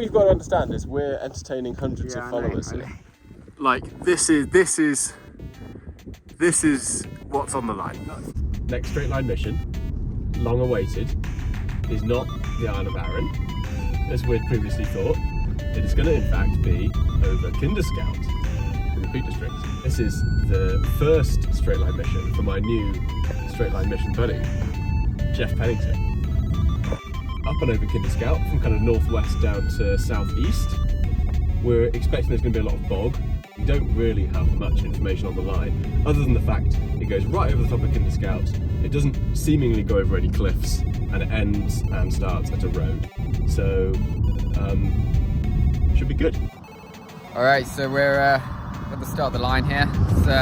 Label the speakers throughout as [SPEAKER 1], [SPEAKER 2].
[SPEAKER 1] we've got to understand is we're entertaining hundreds of followers here. Like, this is what's on the line. Next straight line mission, long awaited, is not the Isle of Arran, as we'd previously thought. It is going to in fact be over Kinderscout in the Peak District. This is the first straight line mission for my new straight line mission buddy, Jeff Pennington. Up and over Kinderscout from kind of northwest down to southeast. We're expecting there's going to be a lot of bog. We don't really have much information on the line, other than the fact it goes right over the top of Kinderscout. It doesn't seemingly go over any cliffs, and it ends and starts at a road. So, should be good.
[SPEAKER 2] All right, so we're at the start of the line here.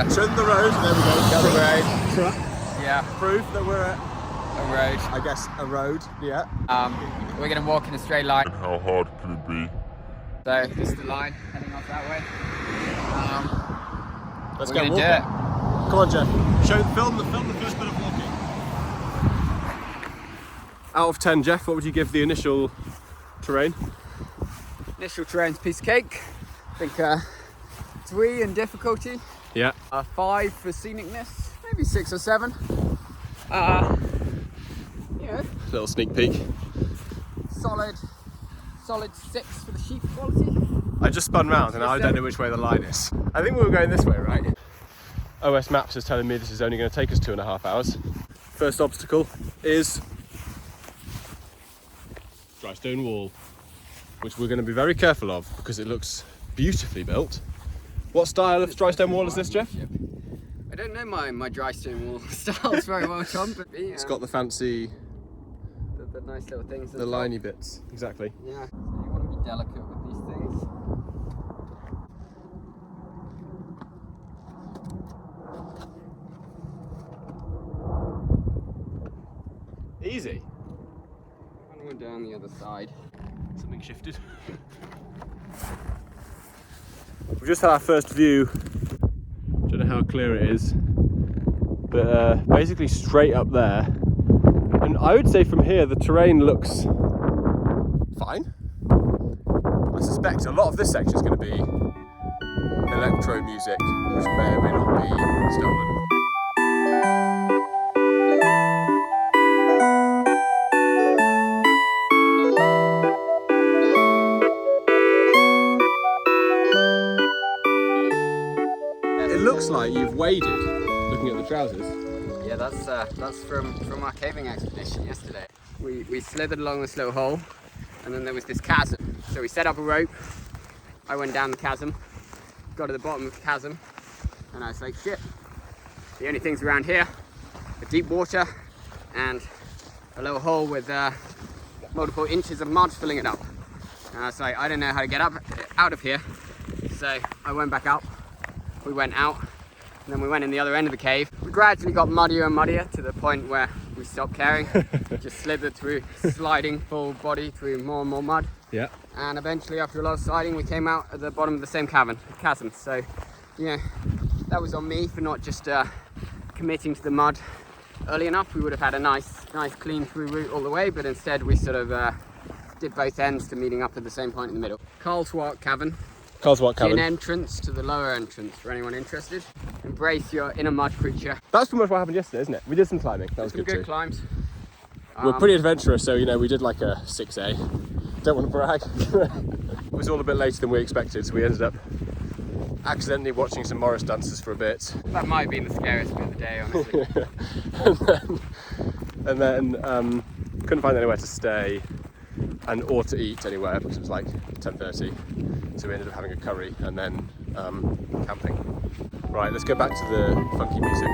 [SPEAKER 1] Show them the road. There we go.
[SPEAKER 2] Got the road.
[SPEAKER 1] Truck.
[SPEAKER 2] Yeah.
[SPEAKER 1] Proof that we're at
[SPEAKER 2] a road.
[SPEAKER 1] I guess a road. Yeah.
[SPEAKER 2] We're gonna walk in a straight line.
[SPEAKER 3] How hard can it be?
[SPEAKER 2] So this is the line heading off that way.
[SPEAKER 1] Let's
[SPEAKER 2] we're
[SPEAKER 1] go
[SPEAKER 2] gonna
[SPEAKER 1] walk
[SPEAKER 2] do
[SPEAKER 1] it.
[SPEAKER 2] it.
[SPEAKER 1] Come on, Jeff. Film the first bit of walking. Out of 10, Jeff, what would you give the initial terrain?
[SPEAKER 2] Initial terrain's a piece of cake. I think 3 in difficulty.
[SPEAKER 1] Yeah.
[SPEAKER 2] 5 for scenicness. Maybe 6 or 7. Yeah.
[SPEAKER 1] Little sneak peek.
[SPEAKER 2] Solid 6 for the sheep quality.
[SPEAKER 1] I just spun round and I don't know which way the line is. I think we were going this way, right? OS Maps is telling me this is only going to take us 2.5 hours. First obstacle is dry stone wall, which we're going to be very careful of because it looks beautifully built. What style of dry stone wall is this, Jeff?
[SPEAKER 2] I don't know my dry stone wall styles very well, Tom, but
[SPEAKER 1] it's got the fancy,
[SPEAKER 2] the nice little things.
[SPEAKER 1] The liney bits, exactly.
[SPEAKER 2] Yeah, so you want to be delicate with these things.
[SPEAKER 1] Easy.
[SPEAKER 2] And we're down the other side.
[SPEAKER 1] Something shifted. We've just had our first view. Don't know how clear it is, but basically straight up there. And I would say from here the terrain looks fine. I suspect a lot of this section is going to be electro music, which may or may not be stolen. It looks like you've waded, looking at the trousers.
[SPEAKER 2] Yeah, that's from our caving expedition yesterday. We slithered along this little hole, and then there was this chasm. So we set up a rope. I went down the chasm, got to the bottom of the chasm, and I was like, shit. The only things around here are deep water and a little hole with multiple inches of mud filling it up. And I was like, I don't know how to get out of here. So I went back up. We went out, and then we went in the other end of the cave. We gradually got muddier and muddier to the point where we stopped caring. Just slithered through, sliding full body through more and more mud.
[SPEAKER 1] Yeah.
[SPEAKER 2] And eventually, after a lot of sliding, we came out at the bottom of the same chasm. So, you know, that was on me for not just committing to the mud early enough. We would have had a nice clean through route all the way, but instead we sort of did both ends to meeting up at the same point in the middle. Carlswart Cavern.
[SPEAKER 1] Carlswart Cavern.
[SPEAKER 2] An entrance to the lower entrance for anyone interested. Embrace your inner mud creature.
[SPEAKER 1] That's pretty much what happened yesterday, isn't it? We did some climbing. That was
[SPEAKER 2] Some
[SPEAKER 1] good too.
[SPEAKER 2] climbs.
[SPEAKER 1] We're pretty adventurous, so you know we did like a 6A. Don't want to brag. It was all a bit later than we expected, so we ended up accidentally watching some Morris dancers for a bit.
[SPEAKER 2] That might have been the scariest bit of the day, honestly.
[SPEAKER 1] and then couldn't find anywhere to stay or to eat anywhere because it was like 10:30. So we ended up having a curry and then camping. Right, let's go back to the funky music.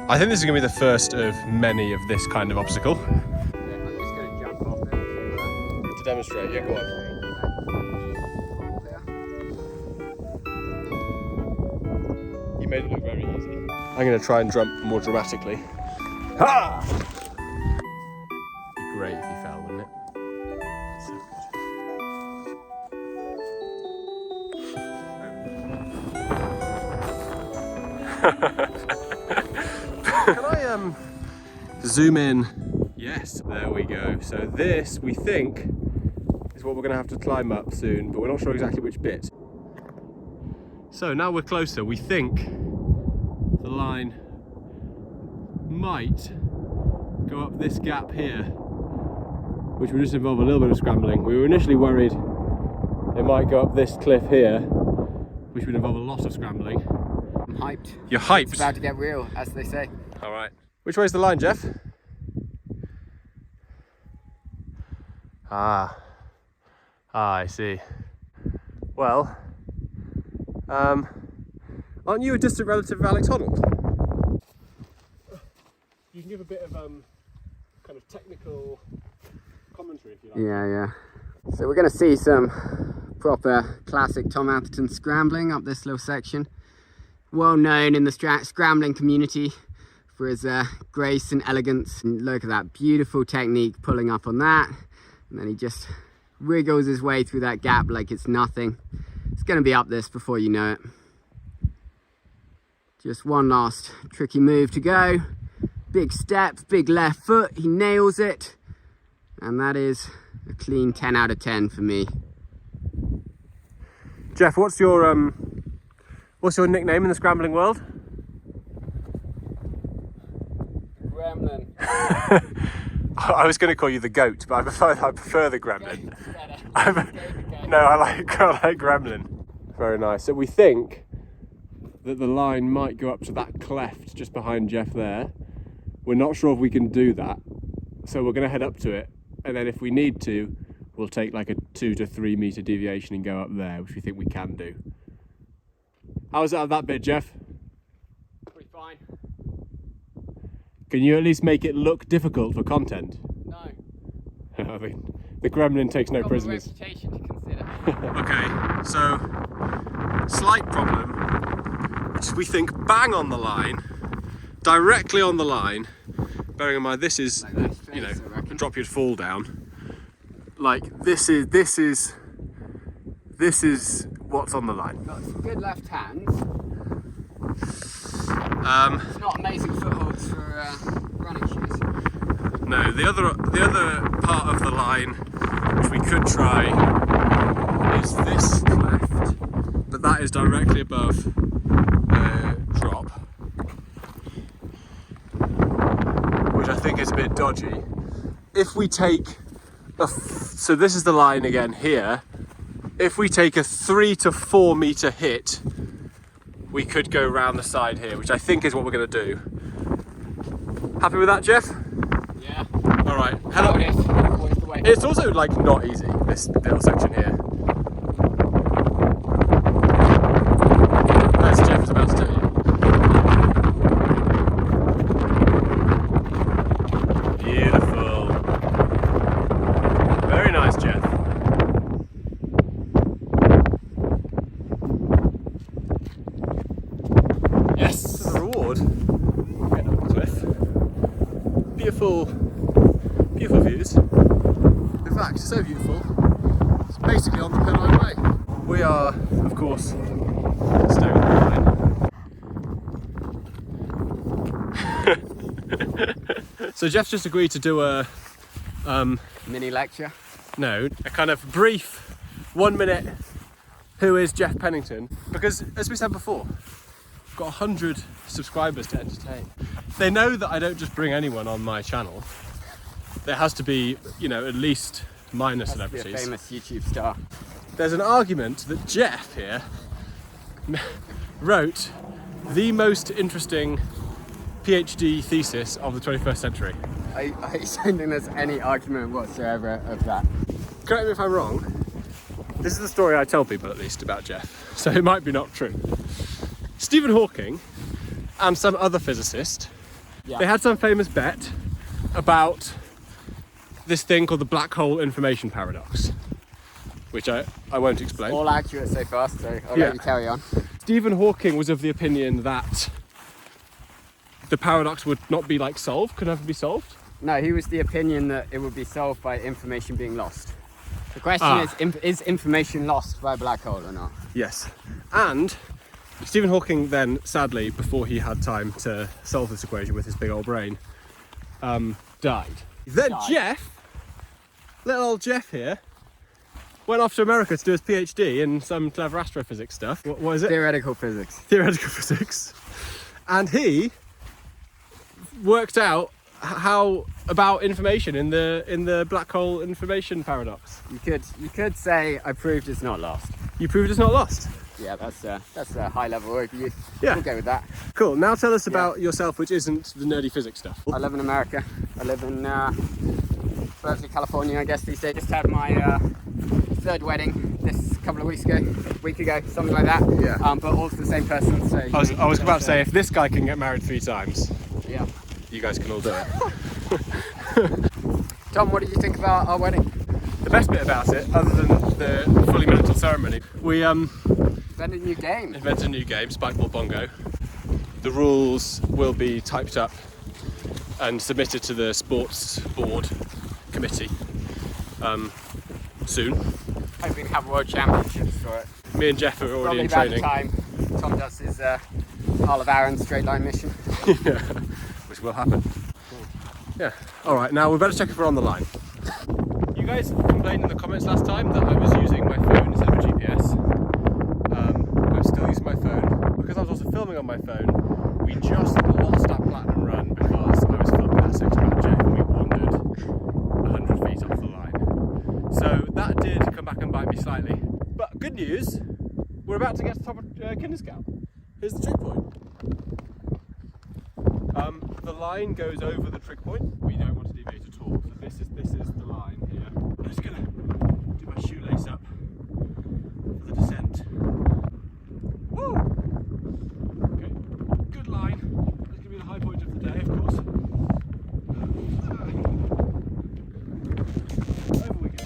[SPEAKER 1] I think this is going to be the first of many of this kind of obstacle.
[SPEAKER 2] Yeah, I'm just going to jump off there.
[SPEAKER 1] To demonstrate, yeah, go on. made it look very easy. I'm going to try and jump more dramatically. Ha! It'd be great if you fell, wouldn't it? So Can I zoom in? Yes, there we go. So this, we think, is what we're going to have to climb up soon, but we're not sure exactly which bit. So now we're closer. We think the line might go up this gap here, which would just involve a little bit of scrambling. We were initially worried it might go up this cliff here, which would involve a lot of scrambling.
[SPEAKER 2] I'm hyped.
[SPEAKER 1] You're hyped?
[SPEAKER 2] It's about to get real, as they say.
[SPEAKER 1] All right. Which way's the line, Jeff? Ah, I see. Well, aren't you a distant relative of Alex Honnold? You can give a bit of kind of technical commentary if you like.
[SPEAKER 2] Yeah. So we're going to see some proper classic Tom Atherton scrambling up this little section. Well known in the scrambling community for his grace and elegance. And look at that beautiful technique pulling up on that. And then he just wriggles his way through that gap like it's nothing. It's going to be up this before you know it. Just one last tricky move to go. Big step, big left foot, he nails it. And that is a clean 10 out of 10 for me.
[SPEAKER 1] Jeff, what's your nickname in the scrambling world?
[SPEAKER 2] Gremlin.
[SPEAKER 1] I was going to call you the goat, but I prefer the gremlin. I like gremlin. Very nice. So we think that the line might go up to that cleft just behind Jeff there. We're not sure if we can do that, so we're going to head up to it, and then if we need to, we'll take like a 2 to 3 meter deviation and go up there, which we think we can do. How's that bit, Jeff?
[SPEAKER 2] Pretty fine.
[SPEAKER 1] Can you at least make it look difficult for content?
[SPEAKER 2] No.
[SPEAKER 1] I mean, the gremlin takes no prisoners.
[SPEAKER 2] Reputation to consider.
[SPEAKER 1] Okay, so slight problem, which is we think bang on the line, directly on the line. Bearing in mind this is,
[SPEAKER 2] Like that
[SPEAKER 1] you know,
[SPEAKER 2] face, I reckon.
[SPEAKER 1] a drop you'd fall down. Like this is what's on the line.
[SPEAKER 2] Got some good left hands. It's not amazing footholds for running shoes.
[SPEAKER 1] No, the other part of the line which we could try is this cleft, but that is directly above drop, which I think is a bit dodgy. If we take so this is the line again here. If we take a 3 to 4 meter hit, we could go round the side here, which I think is what we're going to do. Happy with that, Jeff?
[SPEAKER 2] Yeah.
[SPEAKER 1] All right. Head up. It's also like not easy, this little section here. As Jeff is about to tell you. Beautiful. Very nice, Jeff. Yes, this is a reward. Getting up the cliff. Beautiful views. In fact, it's so beautiful. It's basically on the Pennine Way. We are, of course, staying on the line. So Jeff's just agreed to do a
[SPEAKER 2] Mini lecture.
[SPEAKER 1] a kind of brief 1 minute who is Jeff Pennington, because as we said before, I've got 100 subscribers to entertain. They know that I don't just bring anyone on my channel. There has to be, you know, at least minor celebrities.
[SPEAKER 2] Be a famous YouTube star.
[SPEAKER 1] There's an argument that Jeff here wrote the most interesting PhD thesis of the 21st century.
[SPEAKER 2] I don't think there's any argument whatsoever of that.
[SPEAKER 1] Correct me if I'm wrong. This is the story I tell people, at least, about Jeff, so it might be not true. Stephen Hawking and some other physicist, they had some famous bet about this thing called the black hole information paradox, which I won't explain.
[SPEAKER 2] All accurate so far, so I'll let you carry on.
[SPEAKER 1] Stephen Hawking was of the opinion that the paradox would not be like solved, could never be solved.
[SPEAKER 2] No, he was the opinion that it would be solved by information being lost. The question is information lost by a black hole or not?
[SPEAKER 1] Yes. And Stephen Hawking then, sadly, before he had time to solve this equation with his big old brain, died. Then Jeff, little old Jeff here, went off to America to do his PhD in some clever astrophysics stuff. What is it?
[SPEAKER 2] Theoretical physics.
[SPEAKER 1] Theoretical physics. And he worked out how about information in the black hole information paradox.
[SPEAKER 2] You could say I proved it's not lost.
[SPEAKER 1] You proved it's not lost.
[SPEAKER 2] Yeah, that's a high level overview.
[SPEAKER 1] Yeah.
[SPEAKER 2] We'll go with that.
[SPEAKER 1] Cool. Now tell us about yourself, which isn't the nerdy physics stuff.
[SPEAKER 2] I live in America. I live in Berkeley, California, I guess these days. Just had my third wedding this couple of weeks ago, a week ago, something like that.
[SPEAKER 1] Yeah.
[SPEAKER 2] But all to the same person. So
[SPEAKER 1] I was about to say, if this guy can get married 3 times,
[SPEAKER 2] yeah,
[SPEAKER 1] you guys can all do it.
[SPEAKER 2] Tom, what did you think about our wedding?
[SPEAKER 1] The best bit about it, other than the fully mental ceremony, we
[SPEAKER 2] Invented a new game.
[SPEAKER 1] invented a new game, Spikeball Bongo. The rules will be typed up and submitted to the sports board committee soon.
[SPEAKER 2] Hoping to have world championships for it.
[SPEAKER 1] Me and Jeff are already
[SPEAKER 2] Probably
[SPEAKER 1] in
[SPEAKER 2] about
[SPEAKER 1] training.
[SPEAKER 2] the time Tom does his Isle of Arran straight line mission.
[SPEAKER 1] Yeah, which will happen. Yeah. All right. Now we better check if we're on the line. You guys complained in the comments last time that I was using my phone instead of a GPS. I'm still using my phone because I was also filming on my phone. We just lost our platinum run because I was filming that section about Jeff and we wandered 100 feet off the line. So that did come back and bite me slightly. But good news, we're about to get to the top of Kinderscout. Here's the trig point. The line goes over the trig point. We don't want to deviate at all. So this is the line here. I'm just gonna do my shoelace up for the descent. Woo! Okay, good line. That's gonna be the high point of the day, of course. Over we go.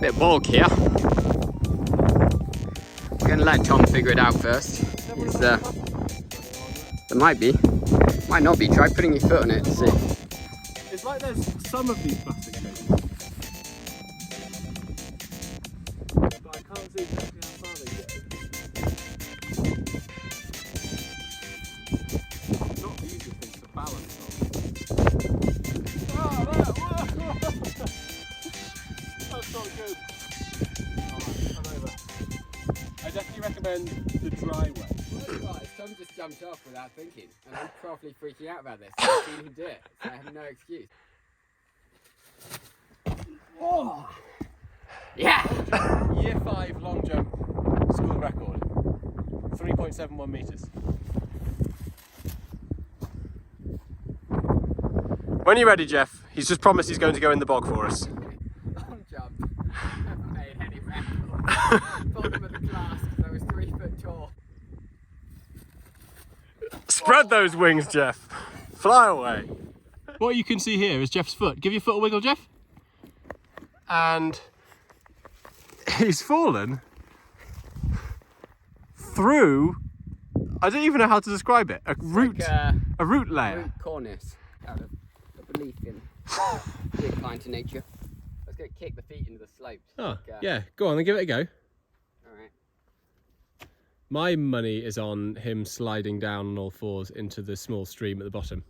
[SPEAKER 2] Bit of bog here. We're going to let Tom figure it out first. There might be. Might not be. Try putting your foot on it to see.
[SPEAKER 1] It's like there's some of these plastic things, but I can't see exactly how far they go. Not the easiest things to balance on. Oh, there! Whoa! That's not good. Alright, I'm over. I definitely recommend the dry way.
[SPEAKER 2] Tom just jumped off without thinking, and I'm properly freaking out about this. I've seen him do it, so I have no excuse. Oh. Yeah!
[SPEAKER 1] Year 5 long jump school record. 3.71 metres. When you're ready, Jeff, he's just promised he's going to go in the bog for us.
[SPEAKER 2] Long jump. Never made any record. Bottom of the class because I was 3 foot tall.
[SPEAKER 1] Spread those wings, Jeff. Fly away. What you can see here is Jeff's foot. Give your foot a wiggle, Jeff. And he's fallen through, I don't even know how to describe it, a root layer.
[SPEAKER 2] Root cornice out of a belief in being kind to nature. Let's go kick the feet into the slopes.
[SPEAKER 1] Oh, yeah. Go on, then give it a go.
[SPEAKER 2] Alright.
[SPEAKER 1] My money is on him sliding down on all fours into the small stream at the bottom.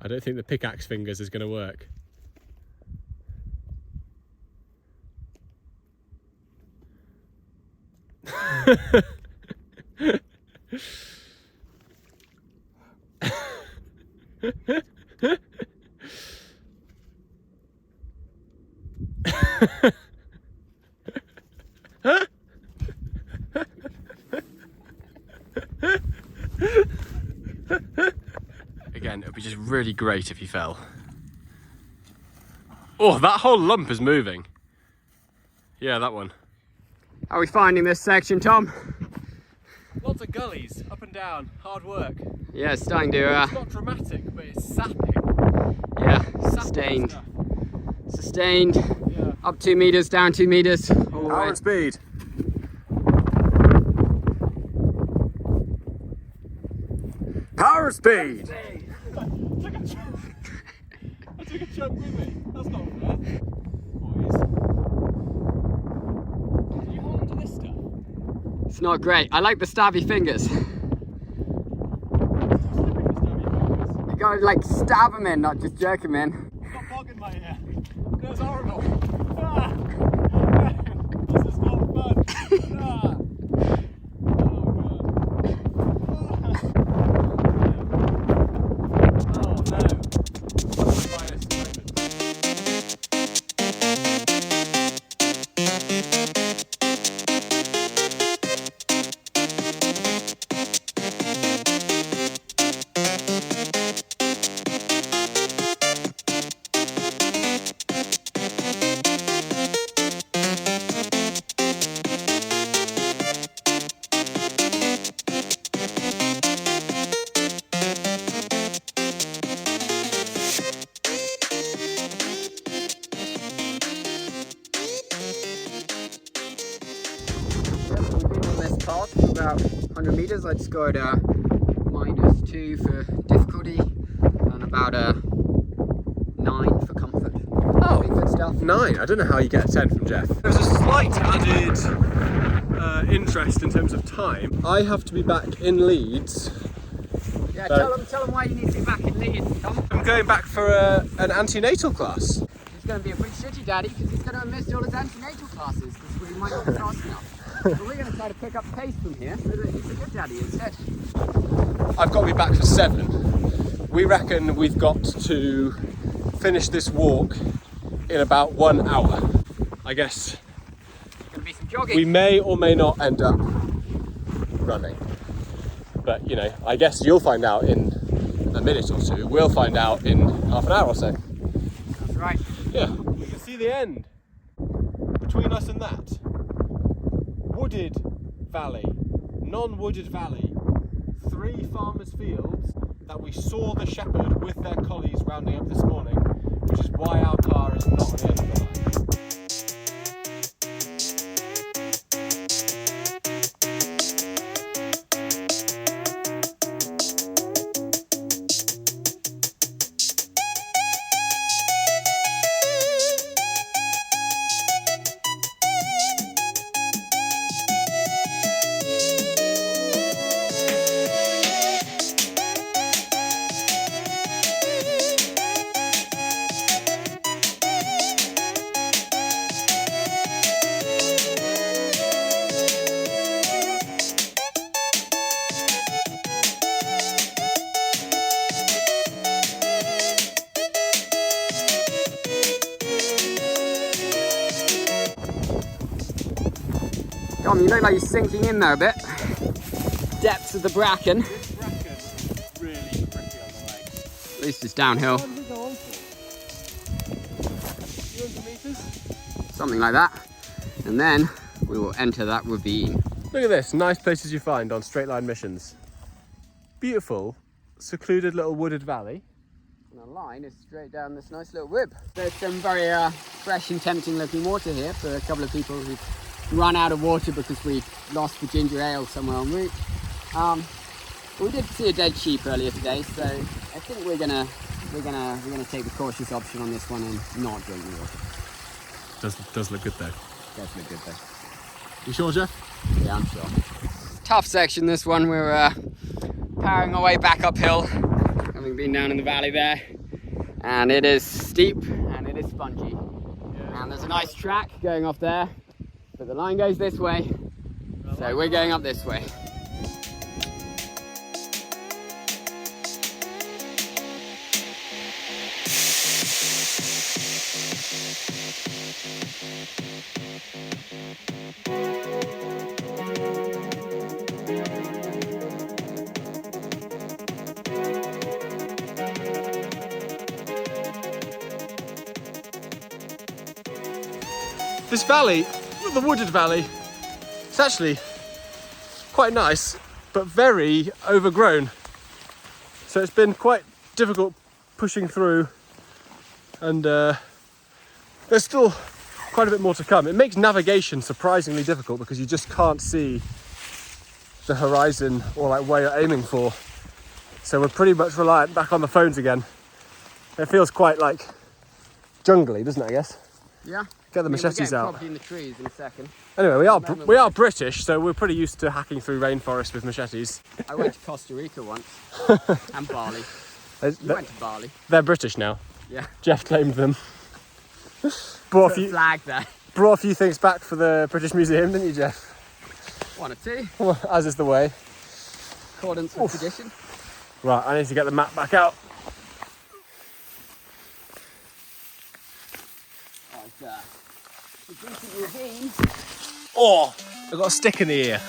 [SPEAKER 1] I don't think the pickaxe fingers is going to work. Again, it would be just really great if he fell. Oh, that whole lump is moving. Yeah, that one.
[SPEAKER 2] How are we finding this section, Tom?
[SPEAKER 1] Lots of gullies, up and down, hard work.
[SPEAKER 2] Yeah, it's starting to...
[SPEAKER 1] It's not dramatic, but it's sapping.
[SPEAKER 2] Yeah,
[SPEAKER 1] Sapping
[SPEAKER 2] sustained.
[SPEAKER 1] stuff.
[SPEAKER 2] Sustained.
[SPEAKER 1] Yeah.
[SPEAKER 2] Up 2 meters, down 2 meters. All the
[SPEAKER 1] Power
[SPEAKER 2] way.
[SPEAKER 1] and speed. Power and speed! I took a chunk with me. That's not fair. Boys. Can you hold on to this stuff?
[SPEAKER 2] It's not great. I like the stabby fingers. You gotta like stab them in, not just jerk them in.
[SPEAKER 1] Got bog in my ear. That's horrible. Ah. This is not fun. Ah.
[SPEAKER 2] Path for about 100 meters. I scored a -2 for difficulty and about a 9 for comfort.
[SPEAKER 1] Oh,
[SPEAKER 2] good stuff.
[SPEAKER 1] 9. I don't know how you get a 10 from Jeff. There's a slight added interest in terms of time. I have to be back in Leeds.
[SPEAKER 2] Yeah, tell them why you need to be back in Leeds, Tom.
[SPEAKER 1] I'm going back for an antenatal class.
[SPEAKER 2] He's going to be a pretty shitty daddy because he's going to have missed all his antenatal classes because we might not be fast enough. But we're going to try to pick up pace from here so that he's a good daddy instead.
[SPEAKER 1] I've got to be back for 7. We reckon we've got to finish this walk in about 1 hour. I guess
[SPEAKER 2] Going to be some jogging.
[SPEAKER 1] we may or may not end up running. But, you know, I guess you'll find out in a minute or two. We'll find out in half an hour or so.
[SPEAKER 2] That's right.
[SPEAKER 1] Yeah, you can see the end. Between us and that. Wooded valley, non-wooded valley, 3 farmers' fields that we saw the shepherd with their collies rounding up this morning, which is why our car is not on the end of the line.
[SPEAKER 2] Tom, you look like you're sinking in there a bit. Depths of the bracken.
[SPEAKER 1] This bracken is really tricky on the legs.
[SPEAKER 2] At least it's downhill.
[SPEAKER 1] 200 meters?
[SPEAKER 2] Something like that. And then we will enter that ravine.
[SPEAKER 1] Look at this, nice places you find on straight line missions. Beautiful, secluded little wooded valley.
[SPEAKER 2] And the line is straight down this nice little rib. There's some very fresh and tempting looking water here for a couple of people who've run out of water because we lost the ginger ale somewhere en route. We did see a dead sheep earlier today, so I think we're gonna take the cautious option on this one and not drink the water.
[SPEAKER 1] Does look good though.
[SPEAKER 2] Does look good though.
[SPEAKER 1] You sure, Jeff?
[SPEAKER 2] Yeah, I'm sure. Tough section this one. We're powering our way back uphill, having been down in the valley there. And it is steep and it is spongy. And there's a nice track going off there, but the line goes this way, so we're going up this way.
[SPEAKER 1] This valley, the wooded valley, it's actually quite nice, but very overgrown. So it's been quite difficult pushing through, and there's still quite a bit more to come. It makes navigation surprisingly difficult because you just can't see the horizon or like where you're aiming for. So we're pretty much reliant back on the phones again. It feels quite like jungly, doesn't it, I guess?
[SPEAKER 2] Yeah.
[SPEAKER 1] Get the machetes out.
[SPEAKER 2] Probably in the trees in a second.
[SPEAKER 1] Anyway, we are British, so we're pretty used to hacking through rainforest with machetes.
[SPEAKER 2] I went to Costa Rica once, and Bali. You went to Bali.
[SPEAKER 1] They're British now.
[SPEAKER 2] Yeah.
[SPEAKER 1] Jeff claimed them. Brought
[SPEAKER 2] Put a flag there.
[SPEAKER 1] a few things back for the British Museum, didn't you, Jeff?
[SPEAKER 2] One or two.
[SPEAKER 1] Well, as is the way.
[SPEAKER 2] Accordance with tradition.
[SPEAKER 1] Right, I need to get the map back out.
[SPEAKER 2] A decent ravine.
[SPEAKER 1] Oh, I've got a stick in the ear.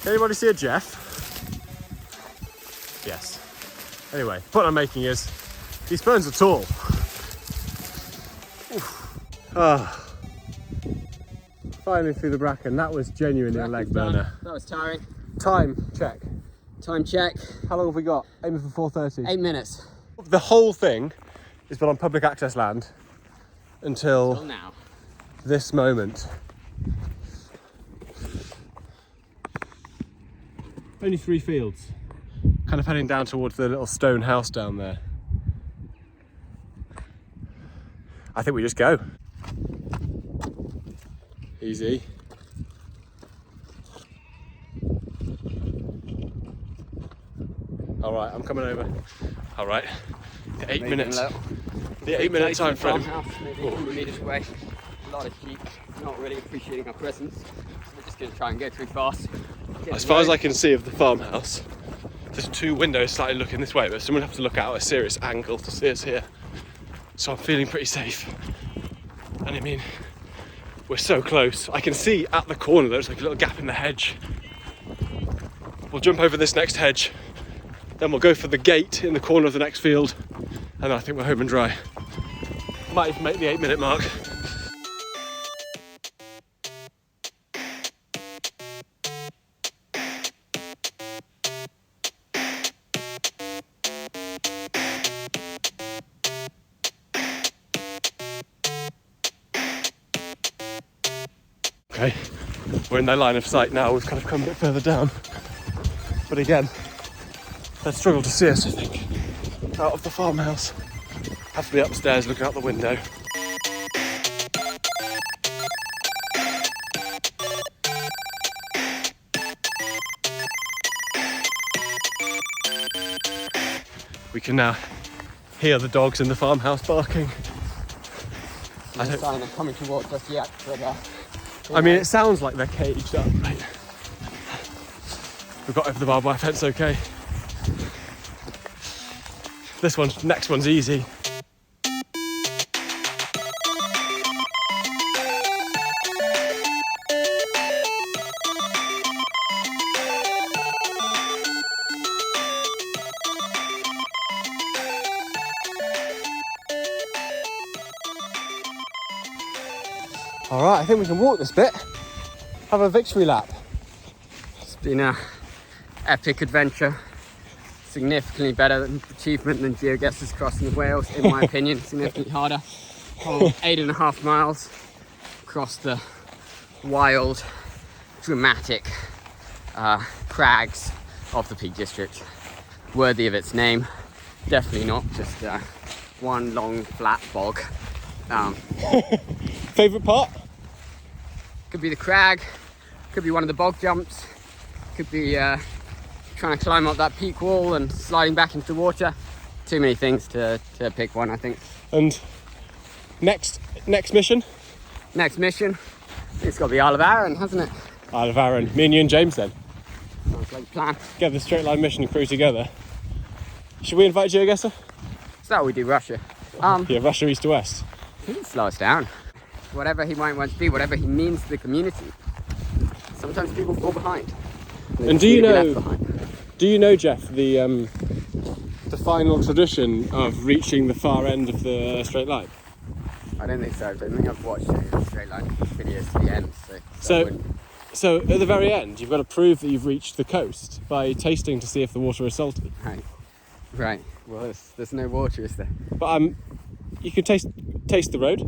[SPEAKER 1] Can anybody see a Jeff? Yes. Anyway, the point I'm making is these ferns are tall. Finally through the bracken. That was genuinely a leg burner.
[SPEAKER 2] That was tiring.
[SPEAKER 1] Time check.
[SPEAKER 2] Time check.
[SPEAKER 1] How long have we got? Aiming for 4:30.
[SPEAKER 2] 8 minutes.
[SPEAKER 1] The whole thing has been on public access land until
[SPEAKER 2] Till now.
[SPEAKER 1] this moment. Only 3 fields. Kind of heading down towards the little stone house down there. I think we just go. Easy. All right, I'm coming over. All right, the 8 minutes. The 8 minute time frame.
[SPEAKER 2] Farmhouse, maybe 100 meters away. A lot of sheep, not really appreciating our presence. So we're just going to try and go through fast.
[SPEAKER 1] As far as I can see of the farmhouse, there's 2 windows slightly looking this way, but someone would have to look out a serious angle to see us here. So I'm feeling pretty safe. And I mean, we're so close. I can see at the corner there's like a little gap in the hedge. We'll jump over this next hedge, then we'll go for the gate in the corner of the next field, and I think we're home and dry. Might even make the 8 minute mark. Okay, we're in their line of sight now. We've kind of come a bit further down, but again, they'd struggle to see us, I think, out of the farmhouse. Have to be upstairs looking out the window. We can now hear the dogs in the farmhouse barking.
[SPEAKER 2] No sign they're coming towards us yet, but
[SPEAKER 1] I mean, it sounds like they're caged up, right? We've got over the barbed wire fence okay. Next one's easy. All right, I think we can walk this bit. have a victory lap.
[SPEAKER 2] It's been a epic adventure. Significantly better achievement than GeoGuessr's crossing of Wales, in my opinion. Significantly harder. Whole 8.5 miles across the wild, dramatic crags of the Peak District. Worthy of its name. Definitely not just one long flat bog.
[SPEAKER 1] Favourite part?
[SPEAKER 2] Could be the crag, could be one of the bog jumps, could be trying to climb up that peak wall and sliding back into the water. Too many things to pick one, I think.
[SPEAKER 1] And next mission?
[SPEAKER 2] Next mission, it's got to be Isle of Arran, hasn't it?
[SPEAKER 1] Isle of Arran. Me and you and James then.
[SPEAKER 2] Sounds like a plan.
[SPEAKER 1] Get the straight line mission crew together. Should we invite GeoGuessr?
[SPEAKER 2] So that we do Russia.
[SPEAKER 1] Yeah, Russia east to west.
[SPEAKER 2] He can slow us down. Whatever he might want to do, whatever he means to the community. Sometimes people fall behind.
[SPEAKER 1] And do you know, Jeff, the final tradition of reaching the far end of the straight line?
[SPEAKER 2] I don't think so. I don't think I've watched any of the straight line videos to the end.
[SPEAKER 1] So at the very end, you've got to prove that you've reached the coast by tasting to see if the water is salty.
[SPEAKER 2] Right. Well, there's no water, is there?
[SPEAKER 1] But you can taste the road.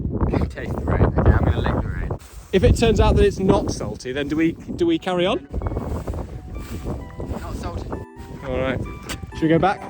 [SPEAKER 2] Taste the road. Okay, I'm going to lick the road.
[SPEAKER 1] If it turns out that it's not salty, then do we carry on?
[SPEAKER 2] Not salty.
[SPEAKER 1] All right. Should we go back?